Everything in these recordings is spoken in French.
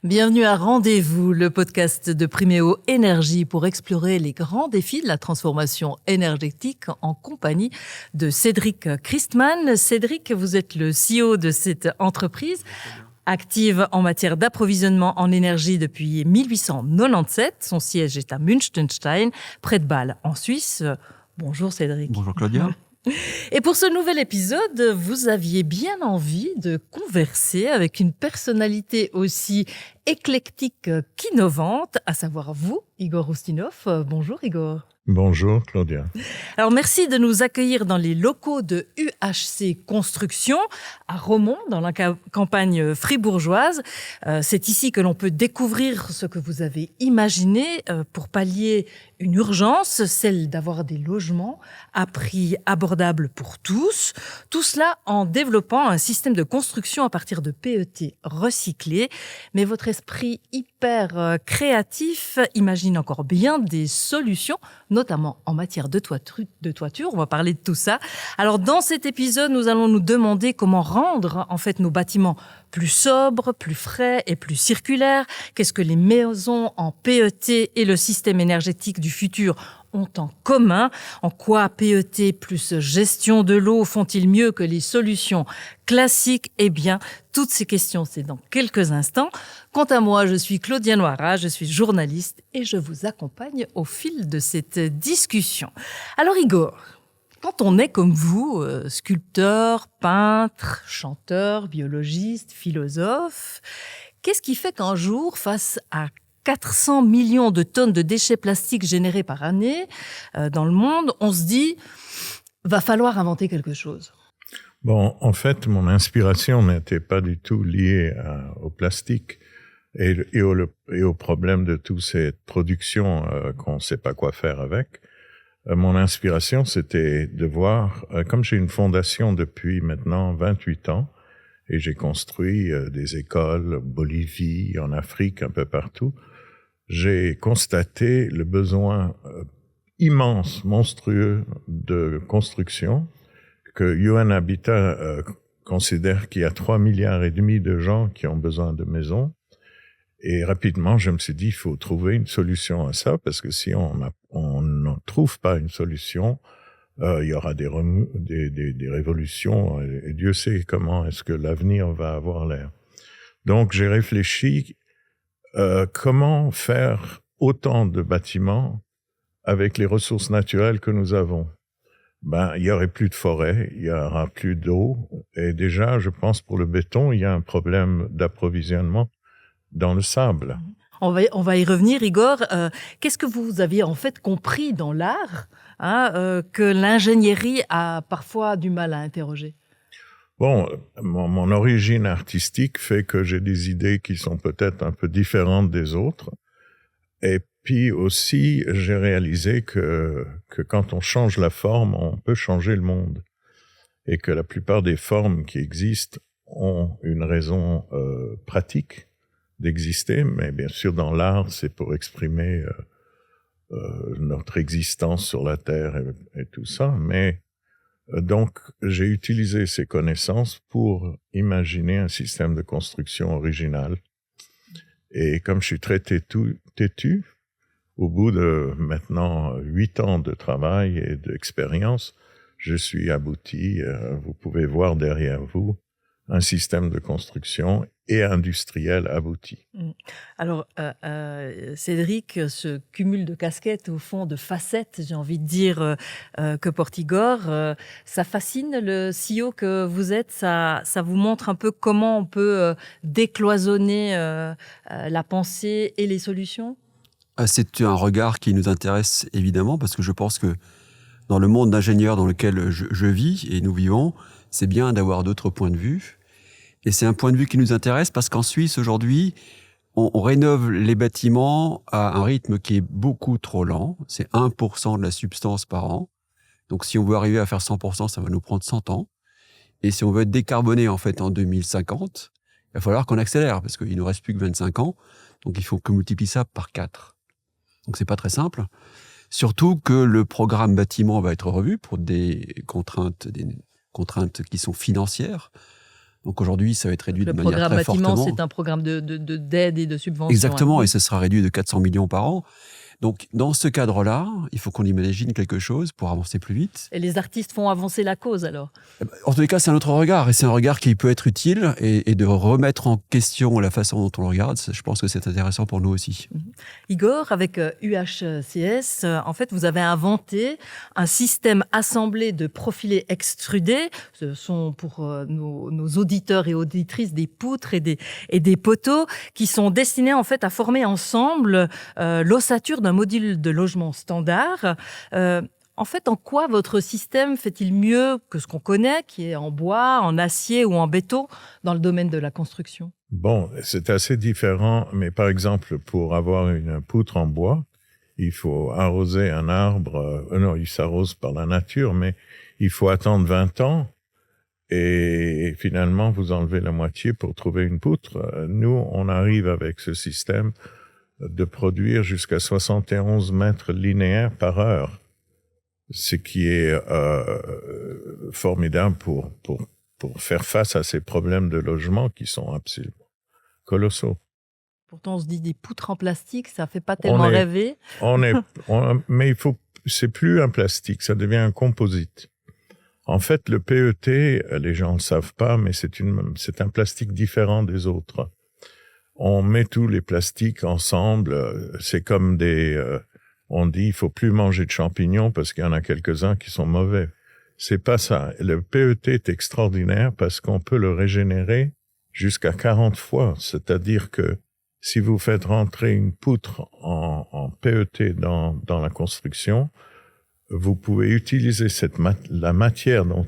Bienvenue à Rendez-vous, le podcast de Priméo Énergie pour explorer les grands défis de la transformation énergétique en compagnie de Cédric Christman. Cédric, vous êtes le CEO de cette entreprise, active en matière d'approvisionnement en énergie depuis 1897. Son siège est à Münchenstein, près de Bâle, en Suisse. Bonjour Cédric. Bonjour Claudia. Et pour ce nouvel épisode, vous aviez bien envie de converser avec une personnalité aussi éclectique qu'innovante, à savoir vous, Igor Ustinov. Bonjour Igor. Bonjour Claudia. Alors merci de nous accueillir dans les locaux de UHC Construction à Romont, dans la campagne fribourgeoise. C'est ici que l'on peut découvrir ce que vous avez imaginé pour pallier une urgence, celle d'avoir des logements à prix abordable pour tous. Tout cela en développant un système de construction à partir de PET recyclés. Mais votre esprit hyper créatif imagine encore bien des solutions, notamment en matière de toiture. On va parler de tout ça. Alors, dans cet épisode, nous allons nous demander comment rendre, en fait, nos bâtiments plus sobres, plus frais et plus circulaires. Qu'est-ce que les maisons en PET et le système énergétique du futur ont en commun? En quoi PET plus gestion de l'eau font-ils mieux que les solutions classiques? Eh bien, toutes ces questions, c'est dans quelques instants. Quant à moi, je suis Claudia Noira, je suis journaliste et je vous accompagne au fil de cette discussion. Alors Igor, quand on est comme vous, sculpteur, peintre, chanteur, biologiste, philosophe, qu'est-ce qui fait qu'un jour, face à 400 millions de tonnes de déchets plastiques générés par année dans le monde, on se dit, va falloir inventer quelque chose? Bon, en fait, mon inspiration n'était pas du tout liée au plastique et au problème de toute cette production qu'on ne sait pas quoi faire avec. Mon inspiration, c'était de voir, comme j'ai une fondation depuis maintenant 28 ans, et j'ai construit des écoles en Bolivie, en Afrique, un peu partout, j'ai constaté le besoin immense, monstrueux de construction, que UN Habitat considère qu'il y a 3,5 milliards de gens qui ont besoin de maisons. Et rapidement, je me suis dit, il faut trouver une solution à ça, parce que si on ne trouve pas une solution, il y aura des révolutions, et Dieu sait comment est-ce que l'avenir va avoir l'air. Donc, j'ai réfléchi comment faire autant de bâtiments avec les ressources naturelles que nous avons. Il y aurait plus de forêt, il y aura plus d'eau, et déjà, je pense pour le béton, il y a un problème d'approvisionnement dans le sable. On va y revenir, Igor. Qu'est-ce que vous aviez en fait compris dans l'art que l'ingénierie a parfois du mal à interroger? Bon, mon origine artistique fait que j'ai des idées qui sont peut-être un peu différentes des autres. Et puis aussi, j'ai réalisé que quand on change la forme, on peut changer le monde. Et que la plupart des formes qui existent ont une raison pratique d'exister, mais bien sûr dans l'art, c'est pour exprimer notre existence sur la Terre et tout ça. Mais donc, j'ai utilisé ces connaissances pour imaginer un système de construction original. Et comme je suis très têtu, au bout de maintenant 8 ans de travail et d'expérience, je suis abouti, vous pouvez voir derrière vous, un système de construction et industriel abouti. Alors, Cédric, ce cumul de casquettes, au fond, de facettes, j'ai envie de dire, que porte Igor, ça fascine le CEO que vous êtes, ça vous montre un peu comment on peut décloisonner la pensée et les solutions? C'est un regard qui nous intéresse évidemment, parce que je pense que dans le monde d'ingénieurs dans lequel je vis et nous vivons, c'est bien d'avoir d'autres points de vue. Et c'est un point de vue qui nous intéresse parce qu'en Suisse, aujourd'hui, on rénove les bâtiments à un rythme qui est beaucoup trop lent. C'est 1% de la substance par an. Donc, si on veut arriver à faire 100%, ça va nous prendre 100 ans. Et si on veut être décarboné, en fait, en 2050, il va falloir qu'on accélère parce qu'il ne nous reste plus que 25 ans. Donc, il faut qu'on multiplie ça par 4. Donc, c'est pas très simple. Surtout que le programme bâtiment va être revu pour des contraintes qui sont financières. Donc aujourd'hui, ça va être réduit de manière Le programme très bâtiment, fortement. c'est un programme d'aide et de subvention. Exactement, hein. et ce sera réduit de 400 millions par an. Donc, dans ce cadre-là, il faut qu'on imagine quelque chose pour avancer plus vite. Et les artistes font avancer la cause, alors. En tous les cas, c'est un autre regard, et c'est un regard qui peut être utile, et de remettre en question la façon dont on le regarde, je pense que c'est intéressant pour nous aussi. Igor, avec UHCS, en fait, vous avez inventé un système assemblé de profilés extrudés. Ce sont pour nos auditeurs et auditrices des poutres et des poteaux qui sont destinés en fait à former ensemble l'ossature d'un module de logement standard. En fait, en quoi votre système fait-il mieux que ce qu'on connaît, qui est en bois, en acier ou en béton, dans le domaine de la construction ? Bon, c'est assez différent, mais par exemple, pour avoir une poutre en bois, il faut arroser un arbre. Non, il s'arrose par la nature, mais il faut attendre 20 ans et finalement, vous enlevez la moitié pour trouver une poutre. Nous, on arrive avec ce système de produire jusqu'à 71 mètres linéaires par heure, ce qui est formidable pour faire face à ces problèmes de logement qui sont absolument colossaux. Pourtant, on se dit des poutres en plastique, ça fait pas tellement rêver. Mais c'est plus un plastique, ça devient un composite. En fait, le PET, les gens ne le savent pas, mais c'est un plastique différent des autres. On met tous les plastiques ensemble, c'est comme on dit, il faut plus manger de champignons parce qu'il y en a quelques-uns qui sont mauvais. C'est pas ça. Le PET est extraordinaire parce qu'on peut le régénérer jusqu'à 40 fois. C'est-à-dire que si vous faites rentrer une poutre en PET dans la construction, vous pouvez utiliser la matière dont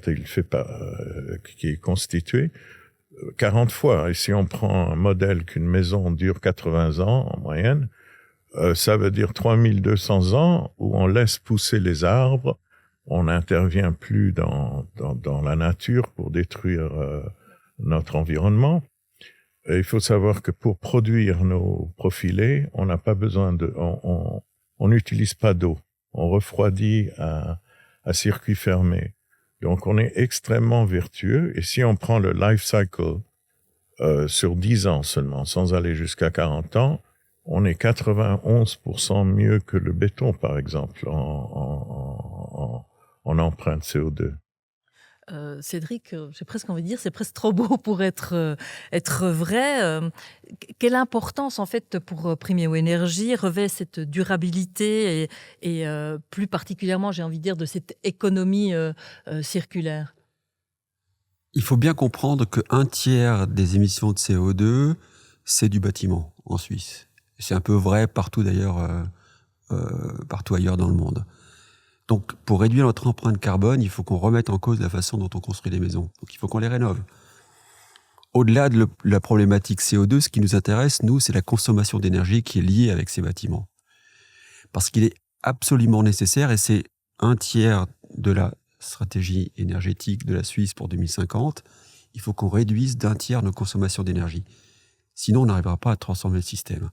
qui est constituée 40 fois. Et si on prend un modèle qu'une maison dure 80 ans en moyenne, ça veut dire 3200 ans où on laisse pousser les arbres, on n'intervient plus dans la nature pour détruire notre environnement. Et il faut savoir que pour produire nos profilés, on n'a pas besoin on n'utilise pas d'eau. On refroidit à circuit fermé. Donc on est extrêmement vertueux. Et si on prend le life cycle sur 10 ans seulement, sans aller jusqu'à 40 ans, on est 91% mieux que le béton, par exemple, en empreinte CO2. Cédric, j'ai presque envie de dire, c'est presque trop beau pour être vrai. Quelle importance, en fait, pour Primeo Énergie revêt cette durabilité et plus particulièrement, j'ai envie de dire, de cette économie circulaire ? Il faut bien comprendre qu'un tiers des émissions de CO2, c'est du bâtiment en Suisse. C'est un peu vrai partout d'ailleurs, partout ailleurs dans le monde. Donc, pour réduire notre empreinte carbone, il faut qu'on remette en cause la façon dont on construit les maisons. Donc, il faut qu'on les rénove. Au-delà de la problématique CO2, ce qui nous intéresse, nous, c'est la consommation d'énergie qui est liée avec ces bâtiments. Parce qu'il est absolument nécessaire, et c'est un tiers de la stratégie énergétique de la Suisse pour 2050, il faut qu'on réduise d'un tiers nos consommations d'énergie. Sinon, on n'arrivera pas à transformer le système.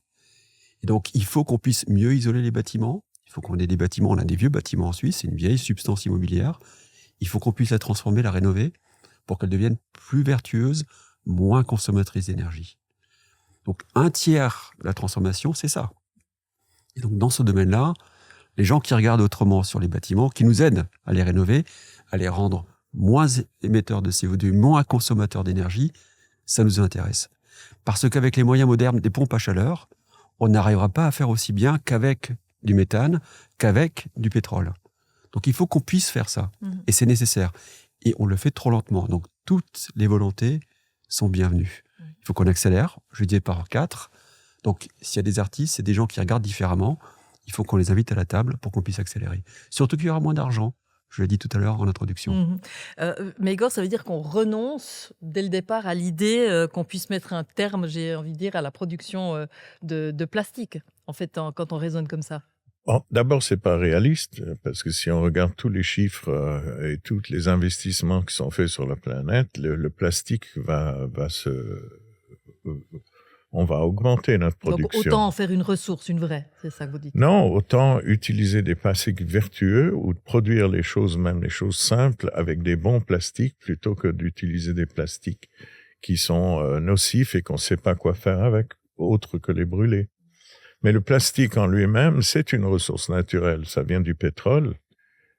Et donc, il faut qu'on puisse mieux isoler les bâtiments. Il faut qu'on ait des bâtiments, on a des vieux bâtiments en Suisse, c'est une vieille substance immobilière. Il faut qu'on puisse la transformer, la rénover, pour qu'elle devienne plus vertueuse, moins consommatrice d'énergie. Donc, un tiers de la transformation, c'est ça. Et donc, dans ce domaine-là, les gens qui regardent autrement sur les bâtiments, qui nous aident à les rénover, à les rendre moins émetteurs de CO2, moins consommateurs d'énergie, ça nous intéresse. Parce qu'avec les moyens modernes des pompes à chaleur, on n'arrivera pas à faire aussi bien qu'avec du méthane, qu'avec du pétrole. Donc il faut qu'on puisse faire ça. Et c'est nécessaire. Et on le fait trop lentement. Donc toutes les volontés sont bienvenues. Il faut qu'on accélère, je disais par 4. Donc s'il y a des artistes, c'est des gens qui regardent différemment. Il faut qu'on les invite à la table pour qu'on puisse accélérer. Surtout qu'il y aura moins d'argent. Je l'ai dit tout à l'heure en introduction. Mais Igor, ça veut dire qu'on renonce dès le départ à l'idée qu'on puisse mettre un terme, j'ai envie de dire, à la production de plastique, en fait, quand on raisonne comme ça. Bon, d'abord, c'est pas réaliste, parce que si on regarde tous les chiffres et tous les investissements qui sont faits sur la planète, le plastique on va augmenter notre production. Donc, autant en faire une ressource, une vraie, c'est ça que vous dites? Non, autant utiliser des plastiques vertueux ou de produire les choses, même les choses simples, avec des bons plastiques, plutôt que d'utiliser des plastiques qui sont nocifs et qu'on ne sait pas quoi faire avec, autre que les brûler. Mais le plastique en lui-même, c'est une ressource naturelle. Ça vient du pétrole.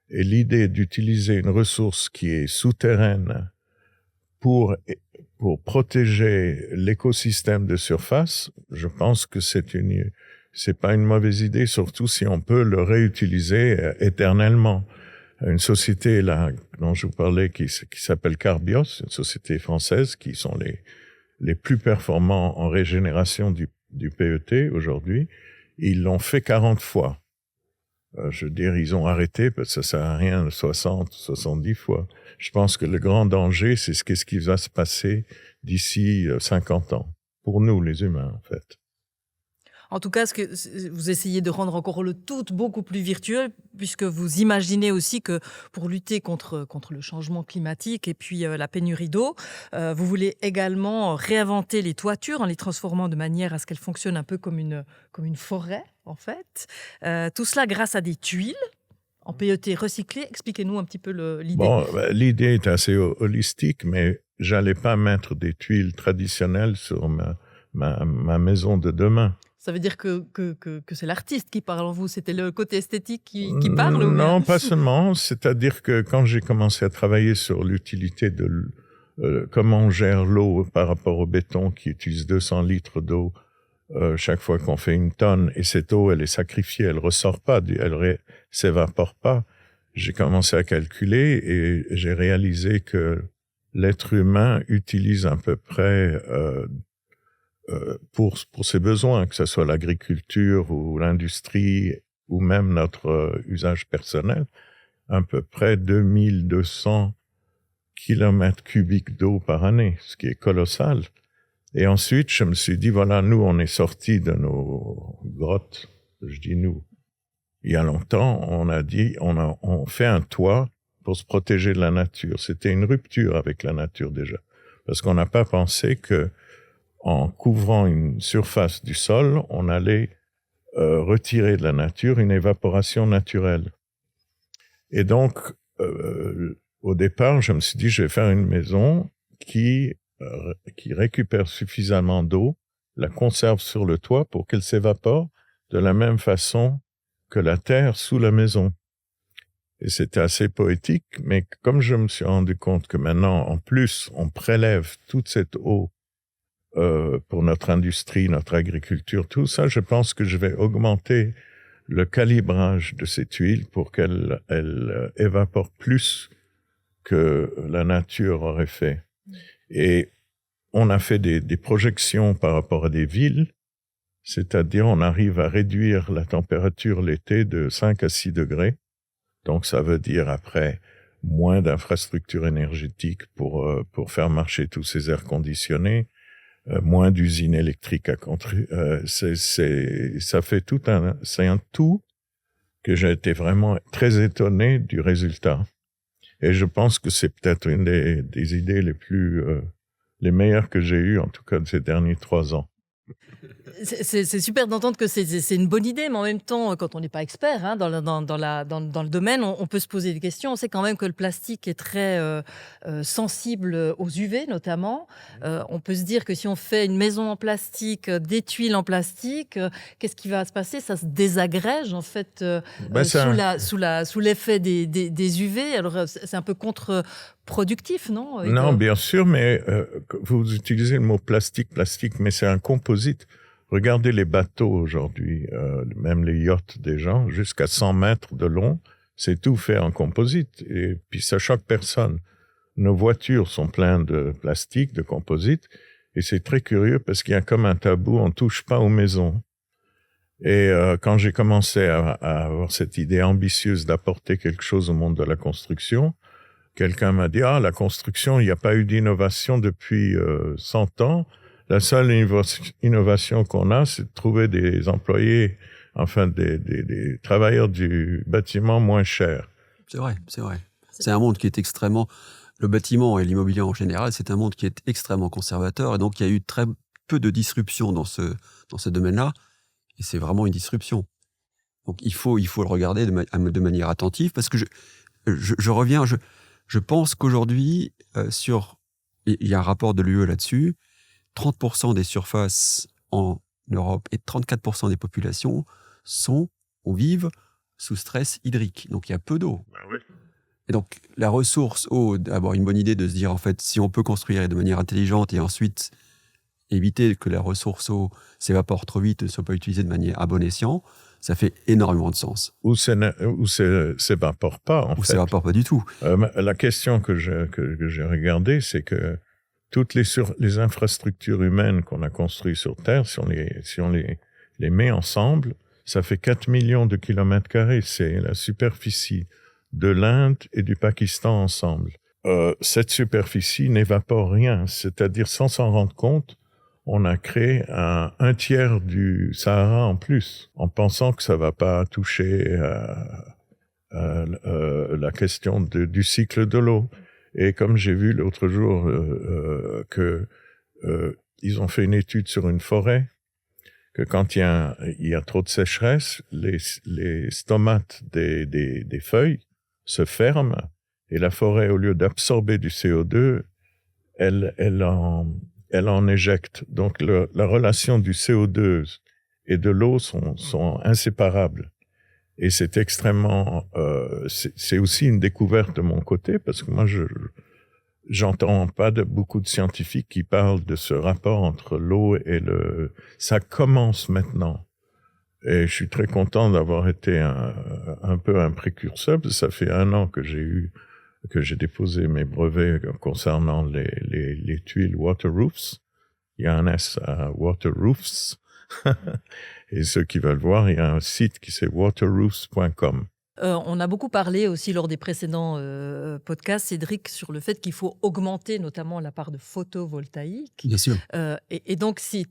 Et l'idée d'utiliser une ressource qui est souterraine pour protéger l'écosystème de surface, je pense que c'est pas une mauvaise idée, surtout si on peut le réutiliser éternellement. Une société là dont je vous parlais qui s'appelle Carbios, une société française qui sont les plus performants en régénération du PET aujourd'hui, ils l'ont fait 40 fois. Je veux dire, ils ont arrêté parce que ça sert à rien 60, 70 fois. Je pense que le grand danger, c'est qu'est-ce qui va se passer d'ici 50 ans. Pour nous, les humains, en fait. En tout cas, vous essayez de rendre encore le tout beaucoup plus virtuel, puisque vous imaginez aussi que pour lutter contre le changement climatique et puis la pénurie d'eau, vous voulez également réinventer les toitures en les transformant de manière à ce qu'elles fonctionnent un peu comme une forêt, en fait. Tout cela grâce à des tuiles en PET recyclées. Expliquez-nous un petit peu l'idée. Bon, l'idée est assez holistique, mais j'allais pas mettre des tuiles traditionnelles sur ma maison de demain. Ça veut dire que c'est l'artiste qui parle en vous, c'était le côté esthétique qui parle ou Non, bien? pas seulement. C'est-à-dire que quand j'ai commencé à travailler sur l'utilité de comment on gère l'eau par rapport au béton qui utilise 200 litres d'eau chaque fois qu'on fait une tonne, et cette eau, elle est sacrifiée, elle ressort pas, elle s'évapore pas. J'ai commencé à calculer et j'ai réalisé que l'être humain utilise à peu près pour ses besoins, que ce soit l'agriculture ou l'industrie ou même notre usage personnel, à peu près 2200 kilomètres cubiques d'eau par année, ce qui est colossal. Et ensuite, je me suis dit, voilà, nous, on est sortis de nos grottes, je dis nous. Il y a longtemps, on a dit, on fait un toit pour se protéger de la nature. C'était une rupture avec la nature déjà, parce qu'on n'a pas pensé que en couvrant une surface du sol, on allait retirer de la nature une évaporation naturelle. Et donc, au départ, je me suis dit, je vais faire une maison qui récupère suffisamment d'eau, la conserve sur le toit pour qu'elle s'évapore de la même façon que la terre sous la maison. Et c'était assez poétique, mais comme je me suis rendu compte que maintenant, en plus, on prélève toute cette eau pour notre industrie, notre agriculture, tout ça, je pense que je vais augmenter le calibrage de ces tuiles pour qu'elles évaporent plus que la nature aurait fait. Et on a fait des projections par rapport à des villes, c'est-à-dire on arrive à réduire la température l'été de 5 à 6 degrés. Donc ça veut dire après moins d'infrastructures énergétiques pour faire marcher tous ces airs conditionnés, moins d'usines électriques à construire. Ça fait c'est un tout que j'ai été vraiment très étonné du résultat. Et je pense que c'est peut-être une des idées les meilleures que j'ai eues, en tout cas de ces derniers 3 ans. C'est super d'entendre que c'est une bonne idée, mais en même temps, quand on n'est pas expert dans le domaine, on peut se poser des questions. On sait quand même que le plastique est très sensible aux UV, notamment. On peut se dire que si on fait une maison en plastique, des tuiles en plastique, qu'est-ce qui va se passer? Ça se désagrège, en fait, sous l'effet des UV. Alors, c'est un peu contre-productif, non? Non, bien sûr, mais vous utilisez le mot plastique, mais c'est un composite. Regardez les bateaux aujourd'hui, même les yachts des gens, jusqu'à 100 mètres de long, c'est tout fait en composite. Et puis ça choque personne. Nos voitures sont pleines de plastique, de composite, et c'est très curieux parce qu'il y a comme un tabou, on touche pas aux maisons. Et quand j'ai commencé à avoir cette idée ambitieuse d'apporter quelque chose au monde de la construction, quelqu'un m'a dit, la construction, il n'y a pas eu d'innovation depuis 100 ans. La seule innovation qu'on a, c'est de trouver des employés, enfin des travailleurs du bâtiment moins chers. C'est vrai. C'est un monde qui est extrêmement... Le bâtiment et l'immobilier en général, c'est un monde qui est extrêmement conservateur. Et donc, il y a eu très peu de disruption dans ce domaine-là. Et c'est vraiment une disruption. Donc, il faut le regarder de manière attentive. Parce que je reviens... Je pense qu'aujourd'hui, sur il y a un rapport de l'UE là-dessus, 30% des surfaces en Europe et 34% des populations vivent sous stress hydrique. Donc il y a peu d'eau. Ben oui. Et donc la ressource eau, d'avoir une bonne idée de se dire en fait si on peut construire de manière intelligente et ensuite éviter que la ressource eau s'évapore trop vite, ne soit pas utilisée de manière à bon escient, ça fait énormément de sens. Ou s'évapore pas, en fait. Ou s'évapore pas du tout. La question que j'ai regardée, c'est que toutes les infrastructures humaines qu'on a construites sur Terre, si on les met ensemble, ça fait 4 millions de kilomètres carrés. C'est la superficie de l'Inde et du Pakistan ensemble. Cette superficie n'évapore rien. C'est-à-dire, sans s'en rendre compte, on a créé un tiers du Sahara en plus, en pensant que ça va pas toucher la question du cycle de l'eau. Et comme j'ai vu l'autre jour ils ont fait une étude sur une forêt, que quand il y a trop de sécheresse, les stomates des feuilles se ferment et la forêt, au lieu d'absorber du CO2, elle en éjecte. Donc la relation du CO2 et de l'eau sont inséparables. Et c'est extrêmement... c'est aussi une découverte de mon côté, parce que moi, j'entends pas beaucoup de scientifiques qui parlent de ce rapport entre l'eau et ça commence maintenant. Et je suis très content d'avoir été un peu un précurseur, parce que ça fait 1 an que j'ai déposé mes brevets concernant les tuiles Waterroofs. Il y a un S à Waterroofs. Et ceux qui veulent voir, il y a un site qui c'est waterroofs.com. On a beaucoup parlé aussi lors des précédents podcasts, Cédric, sur le fait qu'il faut augmenter notamment la part de photovoltaïque. Bien sûr. Et donc, ces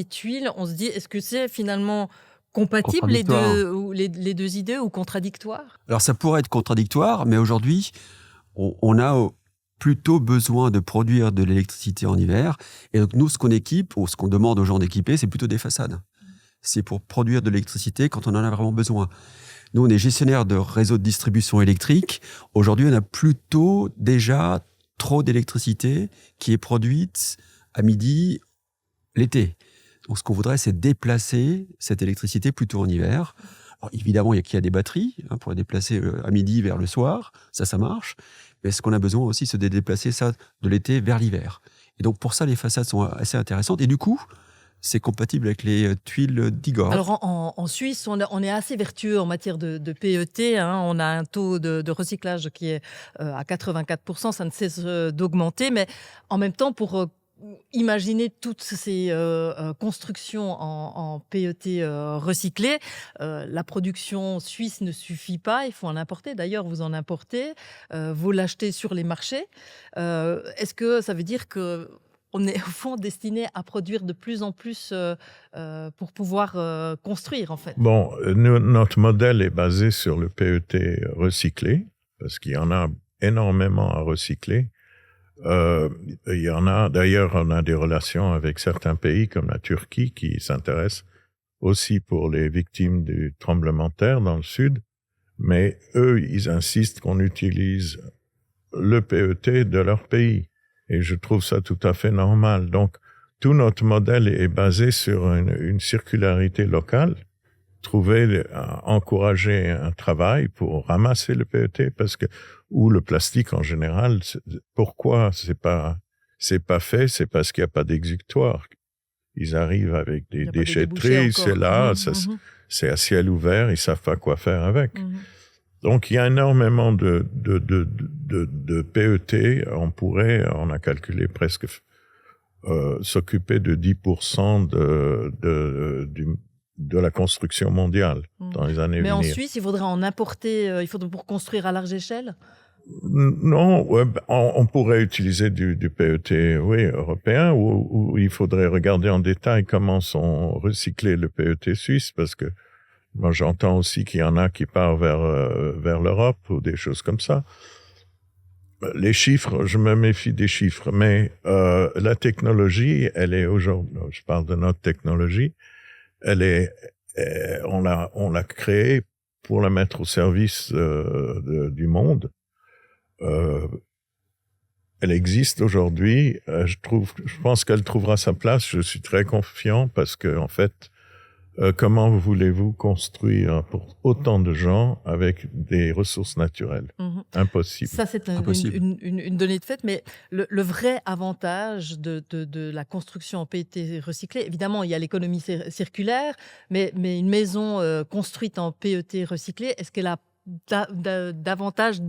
tuiles, on se dit, est-ce que c'est finalement compatible les deux idées ou contradictoires? Alors, ça pourrait être contradictoire, mais aujourd'hui, on a plutôt besoin de produire de l'électricité en hiver. Et donc, nous, ce qu'on équipe, ou ce qu'on demande aux gens d'équiper, c'est plutôt des façades. C'est pour produire de l'électricité quand on en a vraiment besoin. Nous, on est gestionnaire de réseaux de distribution électrique. Aujourd'hui, on a plutôt déjà trop d'électricité qui est produite à midi l'été. Donc, ce qu'on voudrait, c'est déplacer cette électricité plutôt en hiver. Alors, évidemment, il y a des batteries pour la déplacer à midi vers le soir. Ça marche. Mais ce qu'on a besoin aussi, c'est de déplacer ça de l'été vers l'hiver. Et donc, pour ça, les façades sont assez intéressantes. Et du coup, c'est compatible avec les tuiles d'Igor. Alors en Suisse, on est assez vertueux en matière de PET. On a un taux de recyclage qui est à 84%, ça ne cesse d'augmenter. Mais en même temps, pour imaginer toutes ces constructions en PET recyclé, la production suisse ne suffit pas, il faut en importer. D'ailleurs, vous en importez, vous l'achetez sur les marchés. Est-ce que ça veut dire que on est au fond destiné à produire de plus en plus pour pouvoir construire, en fait? Bon, notre modèle est basé sur le PET recyclé, parce qu'il y en a énormément à recycler. Il y en a, d'ailleurs, on a des relations avec certains pays comme la Turquie qui s'intéressent aussi pour les victimes du tremblement de terre dans le sud, mais eux, ils insistent qu'on utilise le PET de leur pays. Et je trouve ça tout à fait normal. Donc, tout notre modèle est basé sur une circularité locale, encourager un travail pour ramasser le PET, ou le plastique en général. Pourquoi c'est pas fait? C'est parce qu'il n'y a pas d'exutoire. Ils arrivent avec des déchetteries, c'est là, c'est à ciel ouvert, ils savent pas quoi faire avec. Donc, il y a énormément de PET. On a calculé presque s'occuper de 10% de la construction mondiale dans les années à venir. Mais en Suisse, il faudrait en importer, pour construire à large échelle? Non, on pourrait utiliser du PET, européen, ou il faudrait regarder en détail comment sont recyclés le PET suisse, parce que moi, j'entends aussi qu'il y en a qui partent vers l'Europe ou des choses comme ça. Les chiffres, je me méfie des chiffres, mais la technologie, elle est aujourd'hui, je parle de notre technologie, on l'a créée pour la mettre au service du monde. elle existe aujourd'hui. Je pense qu'elle trouvera sa place. Je suis très confiant parce que, en fait, comment voulez-vous construire pour autant de gens avec des ressources naturelles? Impossible. Ça, c'est une donnée de fait, mais le vrai avantage de la construction en PET recyclé, évidemment, il y a l'économie circulaire, mais une maison construite en PET recyclé, est-ce qu'elle a davantage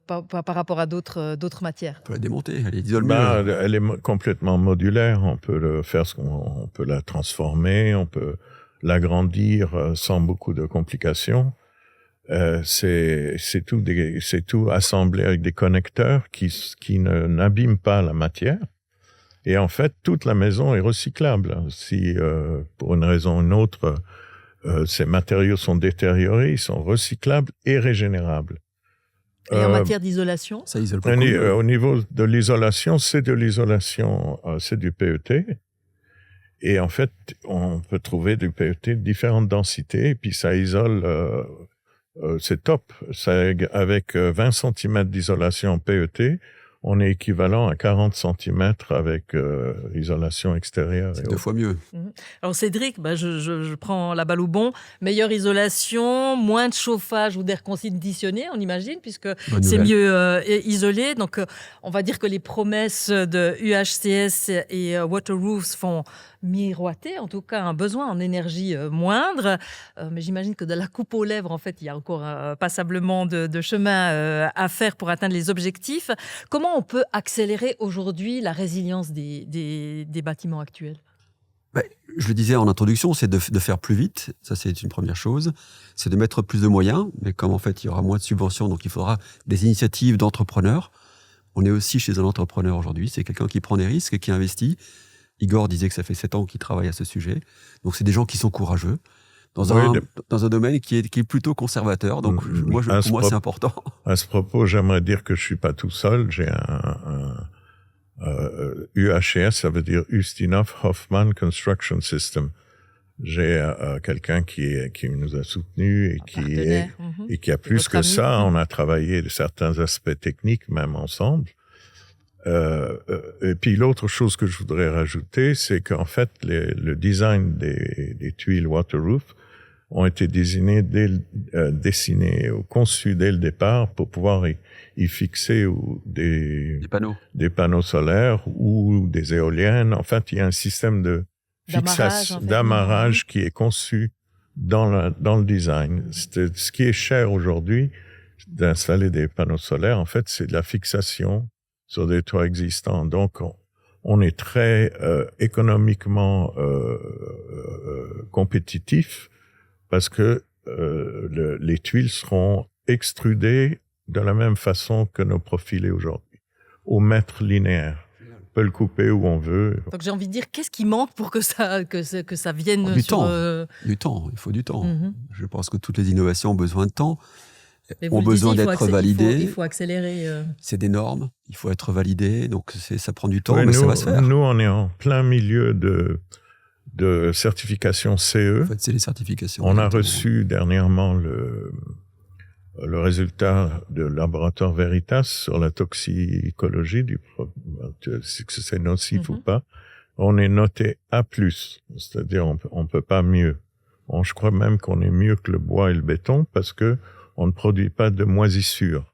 par rapport à d'autres matières? On peut la démonter, elle isole mieux. Elle est complètement modulaire. On peut le faire, on peut la transformer, on peut l'agrandir sans beaucoup de complications. C'est tout assemblé avec des connecteurs qui n'abîment pas la matière. Et en fait, toute la maison est recyclable. Si pour une raison ou une autre, ces matériaux sont détériorés, ils sont recyclables et régénérables. Et en matière d'isolation? Ça isole beaucoup. Au niveau de l'isolation, c'est du PET. Et en fait, on peut trouver du PET de différentes densités, et puis ça isole, c'est top. Avec 20 cm d'isolation en PET, on est équivalent à 40 cm avec isolation extérieure. C'est 2 fois mieux. Alors Cédric, je prends la balle au bon. Meilleure isolation, moins de chauffage ou d'air conditionné, on imagine, puisque c'est mieux isolé. Donc on va dire que les promesses de UHCS et Waterroofs font miroiter, en tout cas, un besoin en énergie moindre. Mais j'imagine que de la coupe aux lèvres, en fait, il y a encore passablement de chemin à faire pour atteindre les objectifs. Comment on peut accélérer aujourd'hui la résilience des bâtiments actuels? Je le disais en introduction, c'est de faire plus vite. Ça, c'est une première chose. C'est de mettre plus de moyens. Mais comme en fait, il y aura moins de subventions, donc il faudra des initiatives d'entrepreneurs. On est aussi chez un entrepreneur aujourd'hui. C'est quelqu'un qui prend des risques et qui investit. Igor disait que ça fait 7 ans qu'il travaille à ce sujet. Donc, c'est des gens qui sont courageux dans un domaine qui est plutôt conservateur. Donc, pour moi, c'est important. À ce propos, j'aimerais dire que je suis pas tout seul. J'ai UHS, ça veut dire Ustinov Hoffman Construction System. J'ai quelqu'un qui nous a soutenus et qui a plus que ça. On a travaillé certains aspects techniques même ensemble. Et puis l'autre chose que je voudrais rajouter, c'est qu'en fait le design des tuiles Waterroof ont été dessinés ou conçus dès le départ pour pouvoir y fixer des panneaux solaires ou des éoliennes. En fait, il y a un système d'amarrage qui est conçu dans le design. Ce qui est cher aujourd'hui d'installer des panneaux solaires, en fait, c'est de la fixation sur des toits existants. Donc, on est très économiquement compétitif parce que les tuiles seront extrudées de la même façon que nos profilés aujourd'hui, au mètre linéaire. On peut le couper où on veut. Donc j'ai envie de dire, qu'est-ce qui manque pour que ça vienne Du temps. Il faut du temps. Je pense que toutes les innovations ont besoin de temps. Ont besoin d'être validées. Il faut accélérer. C'est des normes, il faut être validé, donc ça prend du temps, mais ça va se faire. Nous, on est en plein milieu de certification CE. En fait, c'est les certifications. On a reçu dernièrement le résultat de laboratoire Veritas sur la toxicologie si c'est nocif ou pas. On est noté A+, c'est-à-dire on peut pas mieux. Je crois même qu'on est mieux que le bois et le béton parce que on ne produit pas de moisissures.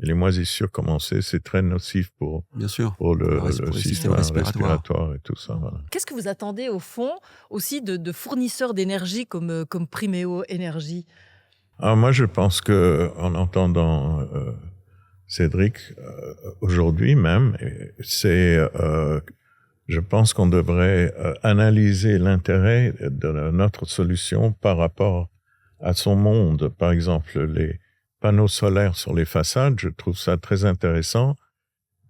Et les moisissures, comme on sait, c'est très nocif pour le système respiratoire et tout ça. Voilà. Qu'est-ce que vous attendez, au fond, aussi de fournisseurs d'énergie comme Primeo Énergie? Moi, je pense que, en entendant Cédric aujourd'hui même, je pense qu'on devrait analyser l'intérêt de notre solution par rapport à son monde. Par exemple, les panneaux solaires sur les façades, je trouve ça très intéressant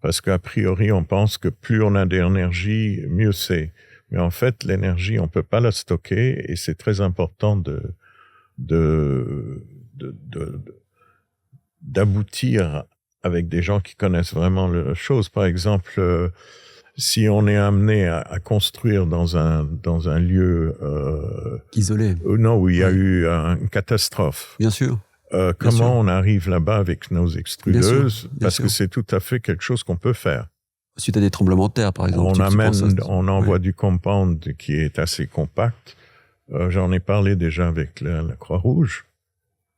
parce qu'a priori, on pense que plus on a d'énergie, mieux c'est. Mais en fait, l'énergie, on peut pas la stocker et c'est très important d'aboutir avec des gens qui connaissent vraiment la chose. Par exemple, si on est amené à construire dans un lieu isolé, où il y a eu une catastrophe. Bien sûr. Comment on arrive là-bas avec nos extrudeuses, bien parce sûr. que c'est tout à fait quelque chose qu'on peut faire. Suite à des tremblements de terre, par exemple. On envoie du compound qui est assez compact. J'en ai parlé déjà avec la Croix-Rouge.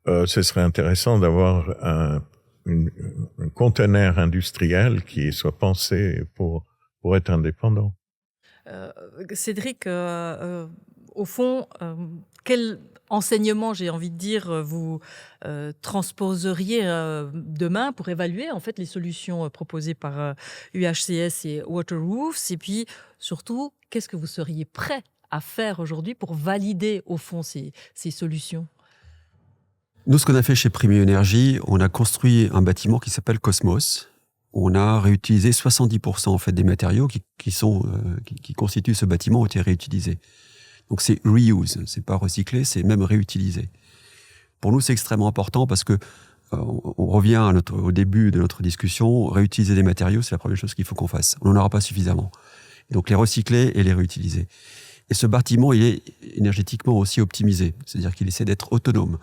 Ce serait intéressant d'avoir un conteneur industriel qui soit pensé pour être indépendant. Cédric, au fond, quel enseignement, j'ai envie de dire, vous transposeriez demain pour évaluer en fait les solutions proposées par UHCS et Waterroofs, et puis surtout, qu'est-ce que vous seriez prêt à faire aujourd'hui pour valider au fond ces solutions? Nous, ce qu'on a fait chez Priméo Énergie, on a construit un bâtiment qui s'appelle Cosmos. On a réutilisé 70% en fait des matériaux qui constituent ce bâtiment ont été réutilisés. Donc c'est reuse, c'est pas recyclé, c'est même réutilisé. Pour nous, c'est extrêmement important parce que on revient au début de notre discussion, réutiliser des matériaux, c'est la première chose qu'il faut qu'on fasse. On n'en aura pas suffisamment. Et donc les recycler et les réutiliser. Et ce bâtiment, il est énergétiquement aussi optimisé, c'est-à-dire qu'il essaie d'être autonome.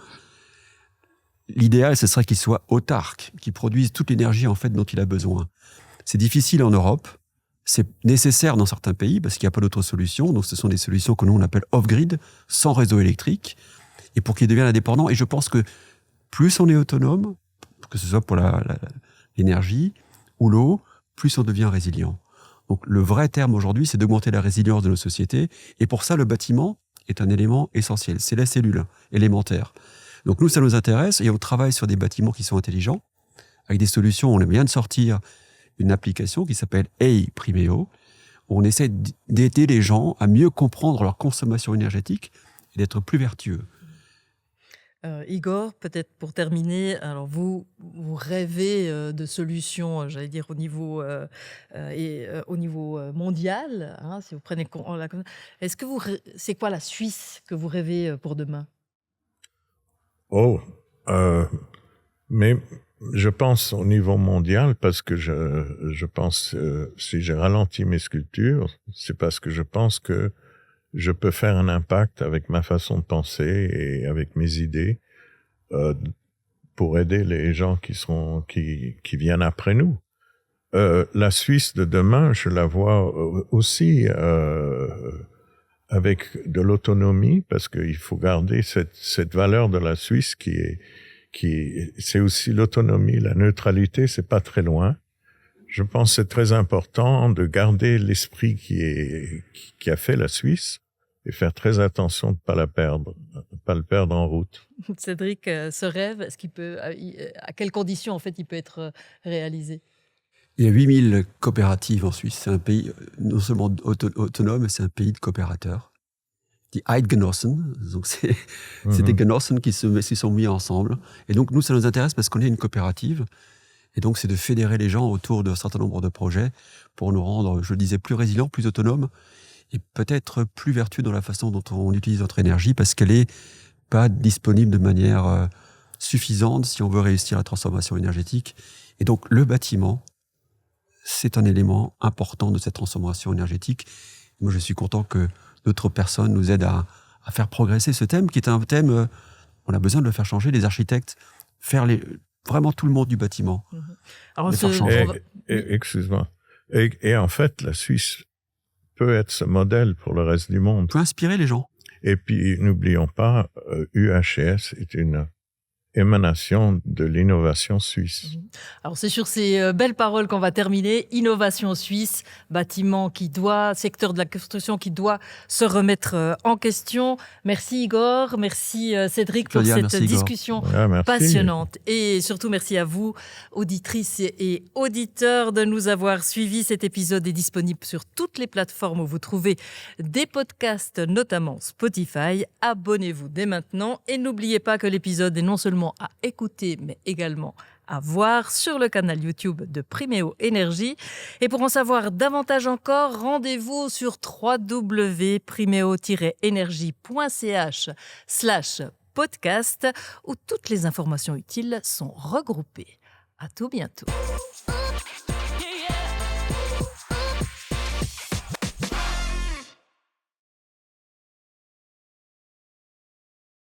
L'idéal, ce serait qu'il soit autarque, qu'il produise toute l'énergie en fait dont il a besoin. C'est difficile en Europe, c'est nécessaire dans certains pays parce qu'il n'y a pas d'autre solution. Donc ce sont des solutions que nous on appelle off-grid, sans réseau électrique, et pour qu'il devienne indépendant. Et je pense que plus on est autonome, que ce soit pour l'énergie ou l'eau, plus on devient résilient. Donc le vrai terme aujourd'hui, c'est d'augmenter la résilience de nos sociétés. Et pour ça, le bâtiment est un élément essentiel. C'est la cellule élémentaire. Donc nous, ça nous intéresse et on travaille sur des bâtiments qui sont intelligents, avec des solutions. On vient de sortir une application qui s'appelle Hey Priméo, où on essaie d'aider les gens à mieux comprendre leur consommation énergétique et d'être plus vertueux. Igor, peut-être pour terminer, alors vous rêvez de solutions, j'allais dire au niveau mondial, hein, si vous prenez est-ce que c'est quoi la Suisse que vous rêvez pour demain? Mais je pense au niveau mondial parce que je pense, si j'ai ralenti mes sculptures, c'est parce que je pense que je peux faire un impact avec ma façon de penser et avec mes idées pour aider les gens qui viennent après nous. La Suisse de demain, je la vois aussi avec de l'autonomie, parce qu'il faut garder cette valeur de la Suisse c'est aussi l'autonomie, la neutralité, c'est pas très loin. Je pense que c'est très important de garder l'esprit qui a fait la Suisse et faire très attention de pas le perdre en route. Cédric, ce rêve, est-ce qu'il peut, à quelles conditions en fait il peut être réalisé? Il y a 8000 coopératives en Suisse. C'est un pays non seulement autonome, c'est un pays de coopérateurs. Die Eidgenossen, donc c'est des Genossen qui se sont mis ensemble. Et donc nous, ça nous intéresse parce qu'on est une coopérative. Et donc c'est de fédérer les gens autour d'un certain nombre de projets pour nous rendre, je le disais, plus résilients, plus autonomes et peut-être plus vertueux dans la façon dont on utilise notre énergie parce qu'elle n'est pas disponible de manière suffisante si on veut réussir la transformation énergétique. Et donc le bâtiment, c'est un élément important de cette transformation énergétique. Moi, je suis content que d'autres personnes nous aident à faire progresser ce thème, qui est un thème, on a besoin de le faire changer, les architectes, vraiment tout le monde du bâtiment. Alors, excuse-moi. Et en fait, la Suisse peut être ce modèle pour le reste du monde. Peut inspirer les gens. Et puis, n'oublions pas, UHCS est une émanation de l'innovation suisse. Alors c'est sur ces belles paroles qu'on va terminer. Innovation suisse, secteur de la construction qui doit se remettre en question. Merci Igor, merci Cédric pour cette discussion passionnante. Et surtout merci à vous, auditrices et auditeurs, de nous avoir suivis. Cet épisode est disponible sur toutes les plateformes où vous trouvez des podcasts, notamment Spotify. Abonnez-vous dès maintenant et n'oubliez pas que l'épisode est non seulement à écouter, mais également à voir sur le canal YouTube de Priméo Énergie. Et pour en savoir davantage encore, rendez-vous sur www.primeo-energie.ch/podcast où toutes les informations utiles sont regroupées. À tout bientôt.